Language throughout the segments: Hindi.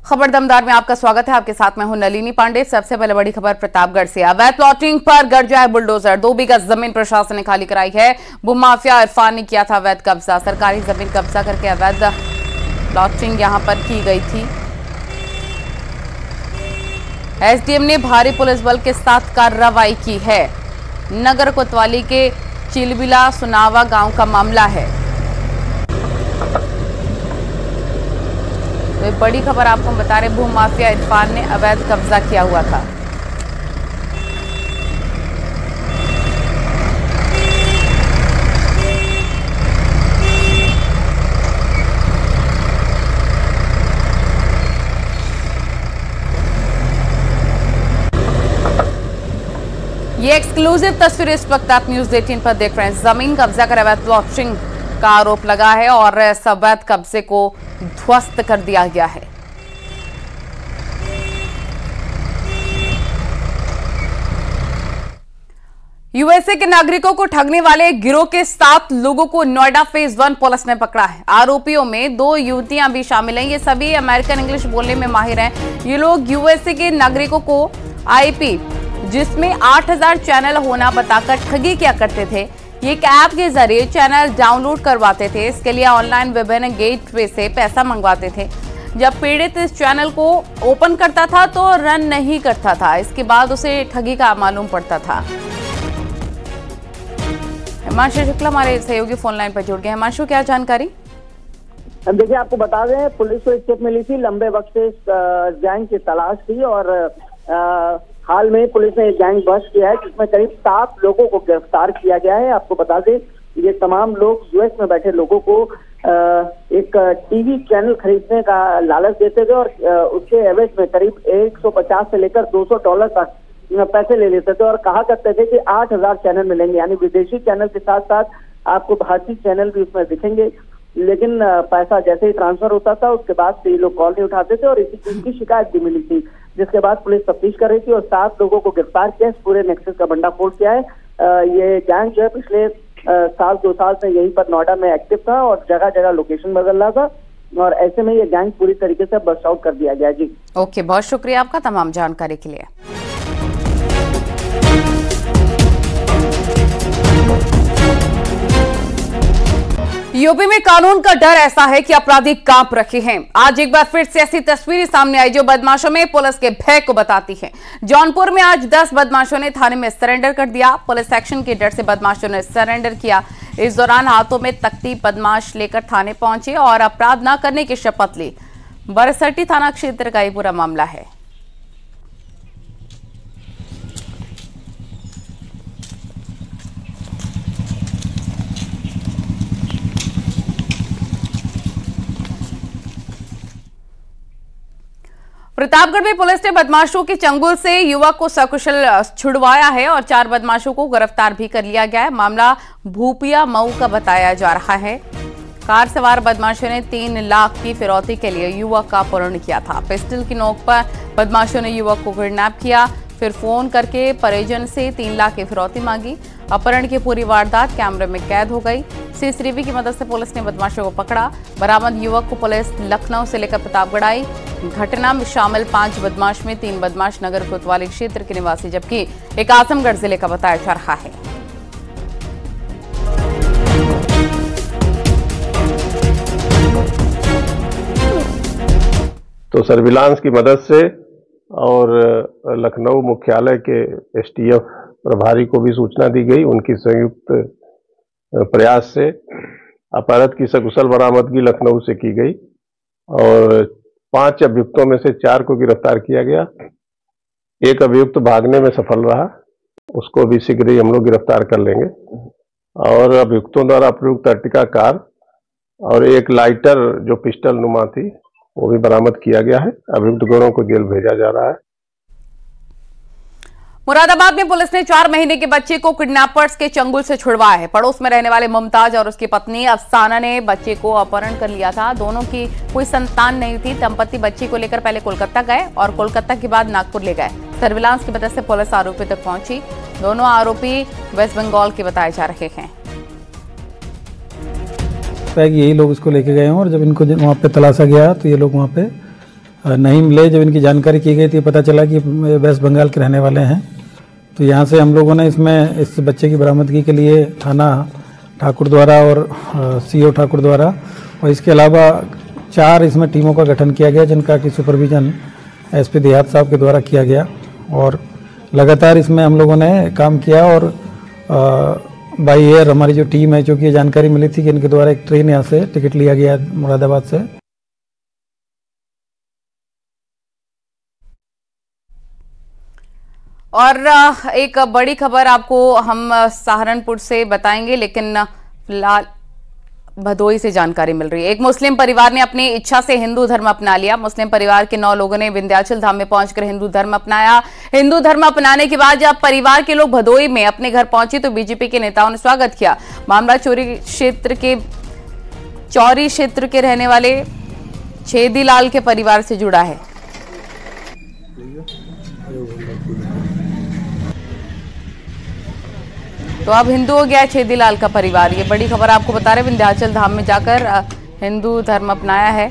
खबर दमदार में आपका स्वागत है। आपके साथ मैं हूं नलिनी पांडे। सबसे पहले बड़ी खबर प्रतापगढ़ से। अवैध प्लॉटिंग पर गरजा है बुलडोजर। 2 बीघा जमीन प्रशासन ने खाली कराई है। भूमाफिया इरफान ने किया था अवैध कब्जा। सरकारी जमीन कब्जा करके अवैध प्लॉटिंग यहां पर की गई थी। एसडीएम ने भारी पुलिस बल के साथ कार्रवाई की है। नगर कोतवाली के चिलबिला सुनावा गांव का मामला है। तो एक बड़ी खबर आपको बता रहे, भूमाफिया इरफान ने अवैध कब्जा किया हुआ था। ये एक्सक्लूसिव तस्वीर इस वक्त आप न्यूज़ 18 पर देख रहे हैं। जमीन कब्जा कर अवैध प्लॉटिंग का आरोप लगा है और अवैध कब्जे को ध्वस्त कर दिया गया है। यूएसए के नागरिकों को ठगने वाले गिरोह के 7 लोगों को नोएडा फेज 1 पुलिस ने पकड़ा है। आरोपियों में 2 युवतियां भी शामिल हैं। ये सभी अमेरिकन इंग्लिश बोलने में माहिर हैं। ये लोग यूएसए के नागरिकों को आईपी जिसमें 8000 चैनल होना बताकर ठगी किया करते थे। ये एक ऐप के जरिए चैनल डाउनलोड करवाते थे। इसके लिए ऑनलाइन विभिन्न गेटवे से पैसा मंगवाते थे। जब पीड़ित इस चैनल को ओपन करता था तो रन नहीं करता था। इसके बाद उसे ठगी का मालूम पड़ता था। हिमांशु शुक्ला हमारे सहयोगी फोन लाइन पर जुड़ गए। हिमांशु, क्या जानकारी? देखिए, आपको बता दें, पुलिस को एक टिप मिली थी। लंबे वक्त से इस गैंग की तलाश थी और हाल में पुलिस ने एक गैंग बस्ट किया है जिसमें करीब 7 लोगों को गिरफ्तार किया गया है। आपको बता दें, ये तमाम लोग यूएस में बैठे लोगों को एक टीवी चैनल खरीदने का लालच देते थे और उसके एवज में करीब 150 से लेकर $200 तक पैसे ले लेते थे और कहा करते थे कि 8000 चैनल मिलेंगे, यानी विदेशी चैनल के साथ साथ आपको भारतीय चैनल भी उसमें दिखेंगे। लेकिन पैसा जैसे ही ट्रांसफर होता था उसके बाद से ये लोग कॉल नहीं उठाते थे और इसी चीज की शिकायत भी मिली थी, जिसके बाद पुलिस तफ्तीश कर रही थी और 7 लोगों को गिरफ्तार किया। पूरे नेक्सस का भंडाफोड़ किया है। ये गैंग जो है पिछले 2 साल से यहीं पर नोएडा में एक्टिव था और जगह जगह लोकेशन बदल रहा था और ऐसे में ये गैंग पूरी तरीके से बस्ट आउट कर दिया गया। जी ओके, बहुत शुक्रिया आपका तमाम जानकारी के लिए। यूपी में कानून का डर ऐसा है कि अपराधी कांप रखे हैं। आज एक बार फिर से ऐसी तस्वीरें सामने आई जो बदमाशों में पुलिस के भय को बताती है। जौनपुर में आज 10 बदमाशों ने थाने में सरेंडर कर दिया। पुलिस एक्शन के डर से बदमाशों ने सरेंडर किया। इस दौरान हाथों में तख्ती बदमाश लेकर थाने पहुंचे और अपराध न करने की शपथ ली। बरसटी थाना क्षेत्र का ये पूरा मामला है। प्रतापगढ़ में पुलिस ने बदमाशों के चंगुल से युवक को सकुशल छुड़वाया है और 4 बदमाशों को गिरफ्तार भी कर लिया गया है। मामला भूपिया मऊ का बताया जा रहा है। कार सवार बदमाशों ने 3 लाख की फिरौती के लिए युवक का अपहरण किया था। पिस्टल की नोक पर बदमाशों ने युवक को किडनैप किया, फिर फोन करके परिजन से 3 लाख की फिरौती मांगी। अपहरण की पूरी वारदात कैमरे में कैद हो गई। सीसीटीवी की मदद से पुलिस ने बदमाशों को पकड़ा। बरामद युवक को पुलिस लखनऊ से लेकर प्रतापगढ़ आई। घटना में शामिल 5 बदमाश में 3 बदमाश नगर कोतवाली क्षेत्र के निवासी जबकि एक आजमगढ़ जिले का बताया जा रहा है। तो सर्विलांस की मदद से और लखनऊ मुख्यालय के एसटीएफ प्रभारी को भी सूचना दी गई। उनकी संयुक्त प्रयास से अपराध की सकुशल बरामदगी लखनऊ से की गई और 5 अभियुक्तों में से 4 को गिरफ्तार किया गया। एक अभियुक्त भागने में सफल रहा, उसको भी शीघ्र ही हम लोग गिरफ्तार कर लेंगे। और अभियुक्तों द्वारा प्रयुक्त अर्टिका कार और एक लाइटर जो पिस्टल नुमा थी वो भी बरामद किया गया है। अभियुक्त गणों को जेल भेजा जा रहा है। मुरादाबाद में पुलिस ने 4 महीने के बच्चे को किडनैपर्स के चंगुल से छुड़वाया है। पड़ोस में रहने वाले मुमताज और उसकी पत्नी अफसाना ने बच्चे को अपहरण कर लिया था। दोनों की कोई संतान नहीं थी। दंपति बच्चे को लेकर पहले कोलकाता गए और कोलकाता के बाद नागपुर ले गए। सर्विलांस की मदद से पुलिस आरोपी तक पहुंची। दोनों आरोपी वेस्ट बंगाल के बताए जा रहे हैं। यही लोग इसको लेके गए हैं और जब इनको वहाँ पे तलाशा गया तो ये लोग वहाँ पे नहीं मिले। जब इनकी जानकारी की गई थी पता चला कि वेस्ट बंगाल के रहने वाले हैं। तो यहाँ से हम लोगों ने इस बच्चे की बरामदगी के लिए थाना ठाकुर द्वारा और सीओ ठाकुर द्वारा और इसके अलावा 4 इसमें टीमों का गठन किया गया, जिनका कि सुपरविजन एसपी देहात साहब के द्वारा किया गया। और लगातार इसमें हम लोगों ने काम किया और बाई एयर हमारी जो टीम है, चूँकि ये जानकारी मिली थी कि इनके द्वारा एक ट्रेन यहाँ से टिकट लिया गया मुरादाबाद से। और एक बड़ी खबर आपको हम सहारनपुर से बताएंगे, लेकिन फिलहाल भदोई से जानकारी मिल रही है। एक मुस्लिम परिवार ने अपनी इच्छा से हिंदू धर्म अपना लिया। मुस्लिम परिवार के 9 लोगों ने विंध्याचल धाम में पहुंचकर हिंदू धर्म अपनाया। हिंदू धर्म अपनाने के बाद जब परिवार के लोग भदोई में अपने घर पहुंचे तो बीजेपी के नेताओं ने स्वागत किया। मामला चौरी क्षेत्र के रहने वाले छेदीलाल के परिवार से जुड़ा है। तो अब हिंदू हो गया छेदीलाल का परिवार। ये बड़ी खबर आपको बता रहे, विंध्याचल धाम में जाकर हिंदू धर्म अपनाया है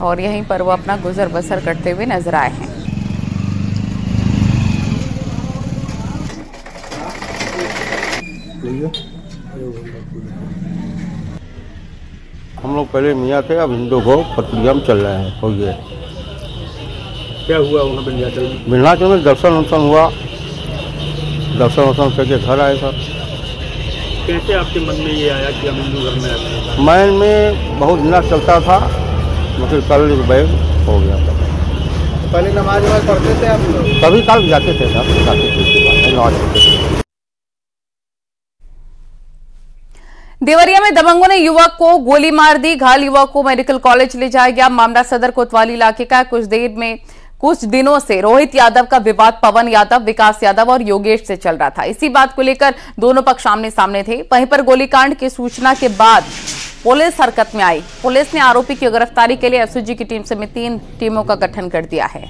और यहीं पर वो अपना गुजर बसर करते हुए नजर आए हैं। हम लोग पहले मियाँ थे, अब हिंदू को प्रक्रिया में चल रहे हैं। हो गया। क्या हुआ वहाँ विंध्याचल में दर्शन हुआ, दर्शन करके घर आए सर। कैसे आपके मन में ये आया कि हम हिंदू धर्म में आते हैं? मन में बहुत दिन चलता था, मतलब कल बैग हो गया था। पहले नमाज पढ़ते थे आप लोग? कभी काल जाते थे सर, नमाज पढ़ते थे। देवरिया में दबंगों ने युवक को गोली मार दी। घायल युवक को मेडिकल कॉलेज ले जाया गया। मामला सदर कोतवाली इलाके का। कुछ दिनों से रोहित यादव का विवाद पवन यादव, विकास यादव और योगेश से चल रहा था। इसी बात को लेकर दोनों पक्ष आमने सामने थे। वहीं पर गोलीकांड की सूचना के बाद पुलिस हरकत में आई। पुलिस ने आरोपी की गिरफ्तारी के लिए एसओजी की टीम समेत 3 टीमों का गठन कर दिया है।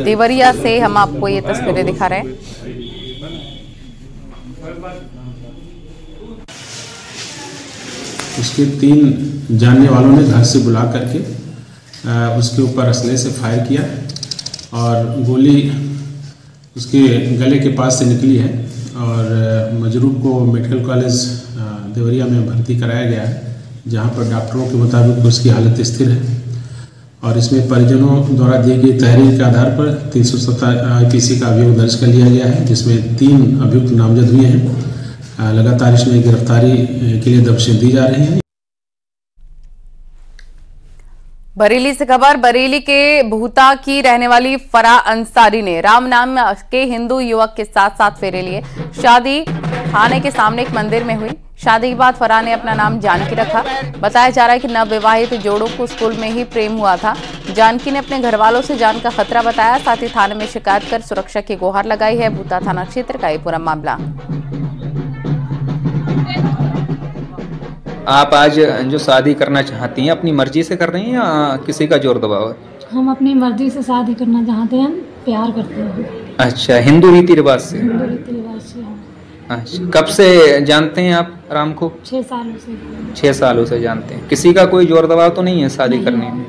देवरिया से हम आपको ये तस्वीरें दिखा रहे हैं। उसके 3 जानने वालों ने घर से बुला करके उसके ऊपर असले से फायर किया और गोली उसके गले के पास से निकली है और मजरूब को मेडिकल कॉलेज देवरिया में भर्ती कराया गया है, जहां पर डॉक्टरों के मुताबिक उसकी हालत स्थिर है। और इसमें परिजनों द्वारा दी गई तहरीर के आधार पर 370 IPC का अभियोग दर्ज कर लिया गया है, जिसमें 3 अभियुक्त नामजद हुए हैं। लगातार इसमें गिरफ्तारी के लिए दबिशें दी जा रही हैं। बरेली से खबर। बरेली के भूता की रहने वाली फराह अंसारी ने राम नाम के हिंदू युवक के साथ 7 फेरे लिए। शादी थाने के सामने एक मंदिर में हुई। शादी के बाद फराह ने अपना नाम जानकी रखा। बताया जा रहा है कि नवविवाहित जोड़ों को स्कूल में ही प्रेम हुआ था। जानकी ने अपने घर वालों से जान का खतरा बताया, साथ ही थाने में शिकायत कर सुरक्षा की गुहार लगाई है। भूता थाना क्षेत्र का ये पूरा मामला। आप आज जो शादी करना चाहती हैं अपनी मर्जी से कर रही हैं या किसी का जोर दबाव है? हम अपनी मर्जी से शादी करना चाहते हैं, प्यार करते हैं। अच्छा, हिंदू रीति रिवाज से? हिंदू रीति रिवाज से। अच्छा, कब से जानते हैं आप राम को? 6 सालों से। 6 सालों से जानते हैं। किसी का कोई जोर दबाव तो नहीं है शादी करने में?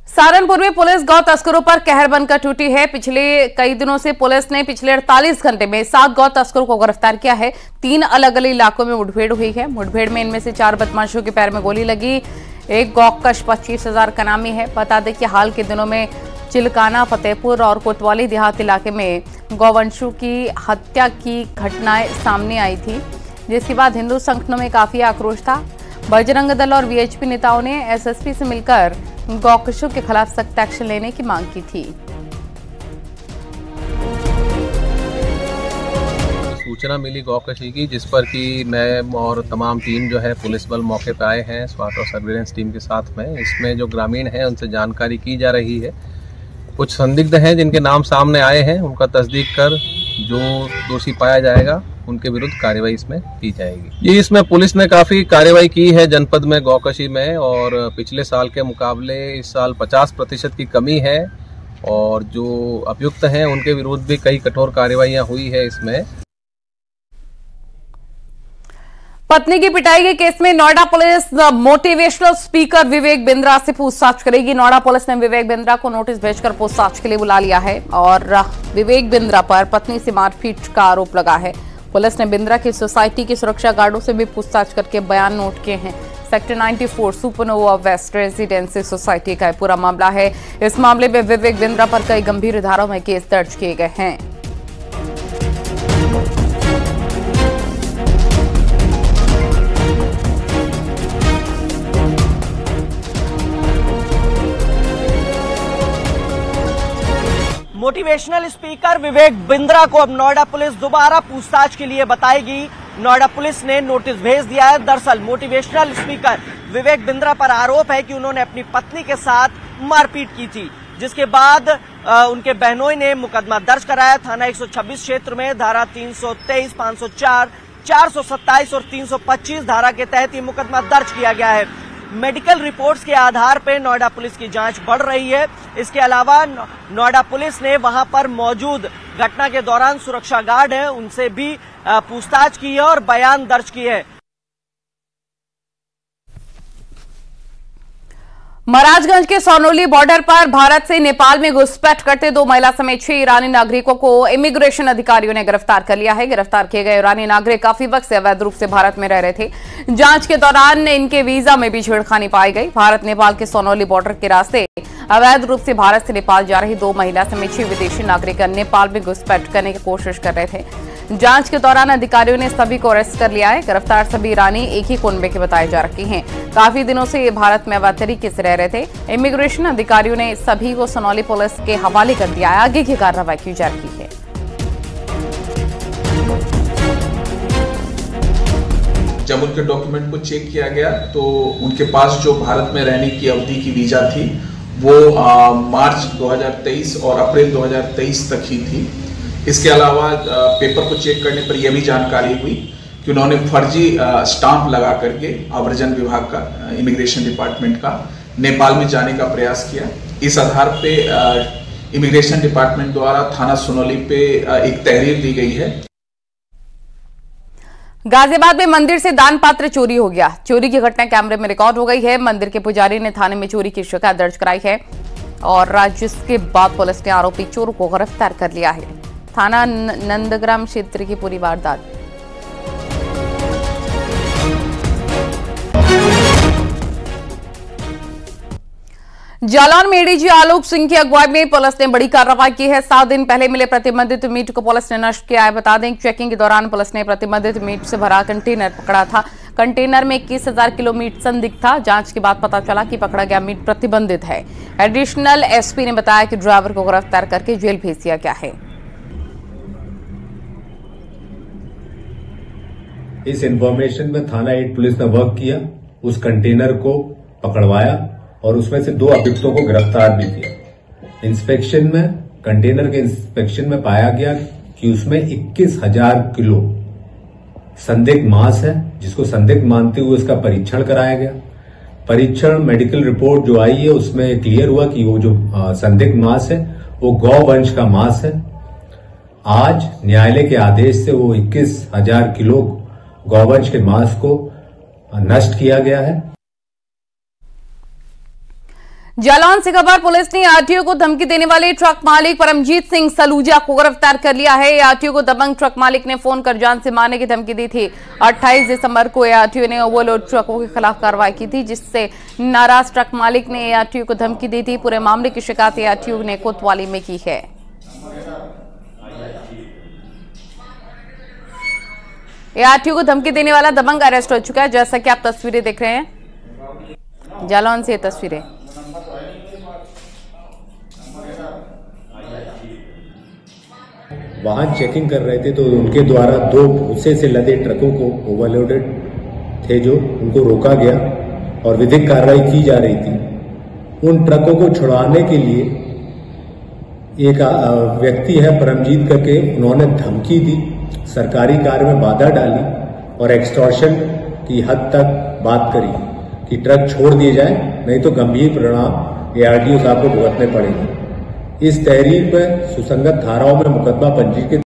सहारनपुर में पुलिस गौ तस्करों पर कहर बनकर टूटी है। पिछले कई दिनों से पुलिस ने पिछले 48 घंटे में 7 गौ तस्करों को गिरफ्तार किया है। 3 अलग अलग इलाकों में मुठभेड़ हुई है। मुठभेड़ में इनमें से 4 बदमाशों के पैर में गोली लगी। एक गौकश 25,000 का नामी है। बता दें कि हाल के दिनों में चिलकाना, फतेहपुर और कोतवाली देहात इलाके में गौवंशों की हत्या की घटनाएं सामने आई थी, जिसके बाद हिंदू संगठनों में काफी आक्रोश था। बजरंग दल और वीएचपी नेताओं ने एसएसपी से मिलकर गौकशों के खिलाफ सख्त एक्शन लेने की मांग की थी। सूचना मिली गौकशी की, जिस पर कि मैं और तमाम टीम जो है पुलिस बल मौके पर आए हैं स्वाट और सर्विलेंस टीम के साथ में। इसमें जो ग्रामीण हैं उनसे जानकारी की जा रही है। कुछ संदिग्ध हैं जिनके नाम सामने आए हैं, उनका तस्दीक कर जो दोषी पाया जाएगा उनके विरुद्ध कार्रवाई इसमें की जाएगी। ये इसमें पुलिस ने काफ़ी कार्रवाई की है जनपद में गौकशी में, और पिछले साल के मुकाबले इस साल 50% की कमी है और जो अभियुक्त हैं उनके विरुद्ध भी कई कठोर कार्रवाइयां हुई है। इसमें पत्नी की पिटाई के केस में Noida police motivational speaker Vivek Bindra से पूछताछ करेगी। नोएडा पुलिस ने विवेक बिंद्रा को नोटिस भेजकर पूछताछ के लिए बुला लिया है और विवेक बिंद्रा पर पत्नी से मारपीट का आरोप लगा है। पुलिस ने बिंद्रा की सोसाइटी के सुरक्षा गार्डों से भी पूछताछ करके बयान नोट किए हैं। Sector 94 Supernova West Residency Society का पूरा मामला है। इस मामले में विवेक बिंद्रा पर कई गंभीर धाराओं में केस दर्ज किए गए हैं। मोटिवेशनल स्पीकर विवेक बिंद्रा को अब नोएडा पुलिस दोबारा पूछताछ के लिए बताएगी। नोएडा पुलिस ने नोटिस भेज दिया है। दरअसल मोटिवेशनल स्पीकर विवेक बिंद्रा पर आरोप है कि उन्होंने अपनी पत्नी के साथ मारपीट की थी, जिसके बाद उनके बहनोई ने मुकदमा दर्ज कराया। थाना 126 क्षेत्र में धारा 323, 504, 427 और 325 धारा के तहत ये मुकदमा दर्ज किया गया है। मेडिकल रिपोर्ट्स के आधार पर नोएडा पुलिस की जांच बढ़ रही है। इसके अलावा नोएडा पुलिस ने वहां पर मौजूद घटना के दौरान सुरक्षा गार्ड हैं, उनसे भी पूछताछ की है और बयान दर्ज किए हैं। महाराजगंज के सोनोली बॉर्डर पर भारत से नेपाल में घुसपैठ करते 2 महिला समेत 6 ईरानी नागरिकों को इमिग्रेशन अधिकारियों ने गिरफ्तार कर लिया है। गिरफ्तार किए गए ईरानी नागरिक काफी वक्त से अवैध रूप से भारत में रह रहे थे। जांच के दौरान इनके वीजा में भी छेड़खानी पाई गई। भारत नेपाल के सोनोली बॉर्डर के रास्ते अवैध रूप से भारत से नेपाल जा रही 2 महिला समेत 6 विदेशी नागरिक नेपाल में घुसपैठ करने की कोशिश कर रहे थे। जांच के दौरान अधिकारियों ने सभी को अरेस्ट कर लिया है। गिरफ्तार सभी ईरानी एक ही कुनबे के बताए जा रहे हैं। काफी दिनों से ये भारत में अवैध तरीके से रह रहे थे। इमिग्रेशन अधिकारियों ने सभी को सोनौली पुलिस के हवाले कर दिया है। आगे की कार्रवाई की जा रही है। जब उनके डॉक्यूमेंट को चेक किया गया तो उनके पास जो भारत में रहने की अवधि की वीजा थी वो मार्च 2023 और अप्रैल 2023 तक ही थी। इसके अलावा पेपर को चेक करने पर यह भी जानकारी हुई कि उन्होंने फर्जी स्टाम्प लगा करके आव्रजन विभाग का, इमिग्रेशन डिपार्टमेंट का, नेपाल में जाने का प्रयास किया। इस आधार पे इमिग्रेशन डिपार्टमेंट द्वारा थाना सोनौली पे एक तहरीर दी गई है। गाजियाबाद में मंदिर से दान पात्र चोरी हो गया। चोरी की घटना कैमरे में रिकॉर्ड हो गई है। मंदिर के पुजारी ने थाने में चोरी की शिकायत दर्ज कराई है और जिसके बाद पुलिस ने आरोपी चोरों को गिरफ्तार कर लिया है। थाना नंदग्राम क्षेत्र की पूरी वारदात। जालौन में एडीजी आलोक सिंह की अगुवाई में पुलिस ने बड़ी कार्रवाई की है। 7 दिन पहले मिले प्रतिबंधित मीट को पुलिस ने नष्ट किया है। बता दें चेकिंग के दौरान पुलिस ने प्रतिबंधित मीट से भरा कंटेनर पकड़ा था। कंटेनर में 21,000 किलो मीट संदिग्ध था। जांच के बाद पता चला कि पकड़ा गया मीट प्रतिबंधित है। एडिशनल एसपी ने बताया कि ड्राइवर को गिरफ्तार करके जेल भेज दिया गया है। इस इंफॉर्मेशन में थाना 8 पुलिस ने वर्क किया, उस कंटेनर को पकड़वाया और उसमें से 2 अभियुक्तों को गिरफ्तार भी किया। इंस्पेक्शन में, कंटेनर के इंस्पेक्शन में पाया गया कि उसमें 21,000 किलो संदिग्ध मांस है, जिसको संदिग्ध मानते हुए उसका परीक्षण कराया गया। परीक्षण मेडिकल रिपोर्ट जो आई है उसमें क्लियर हुआ कि वो जो संदिग्ध मांस है वो गौवंश का मांस है। आज न्यायालय के आदेश से वो 21,000 किलो गौवंश के मांस को नष्ट किया गया है। जालौन से खबर, पुलिस ने आरटीओ को धमकी देने वाले ट्रक मालिक परमजीत सिंह सलूजा को गिरफ्तार कर लिया है। आरटीओ को दबंग ट्रक मालिक ने फोन कर जान से मारने की धमकी दी थी। 28 दिसंबर को आरटीओ ने ओवरलोड ट्रकों के खिलाफ कार्रवाई की थी, जिससे नाराज ट्रक मालिक ने आरटीओ को धमकी दी थी। पूरे मामले की शिकायत आरटीओ ने कोतवाली में की है। आरटीओ को धमकी देने वाला दबंग अरेस्ट हो चुका है, जैसा कि आप तस्वीरें देख रहे हैं। जालौन से तस्वीरें। वाहन चेकिंग कर रहे थे तो उनके द्वारा 2 भूसे से लदे ट्रकों को, ओवरलोडेड थे जो, उनको रोका गया और विधिक कार्रवाई की जा रही थी। उन ट्रकों को छुड़वाने के लिए एक व्यक्ति है परमजीत करके, उन्होंने धमकी दी, सरकारी कार्य में बाधा डाली और एक्सटॉर्शन की हद तक बात करी कि ट्रक छोड़ दिए जाए, नहीं तो गंभीर परिणाम आरटीओ साहब को भुगतने पड़ेंगे। इस तहरीर पर सुसंगत धाराओं में मुकदमा पंजीकृत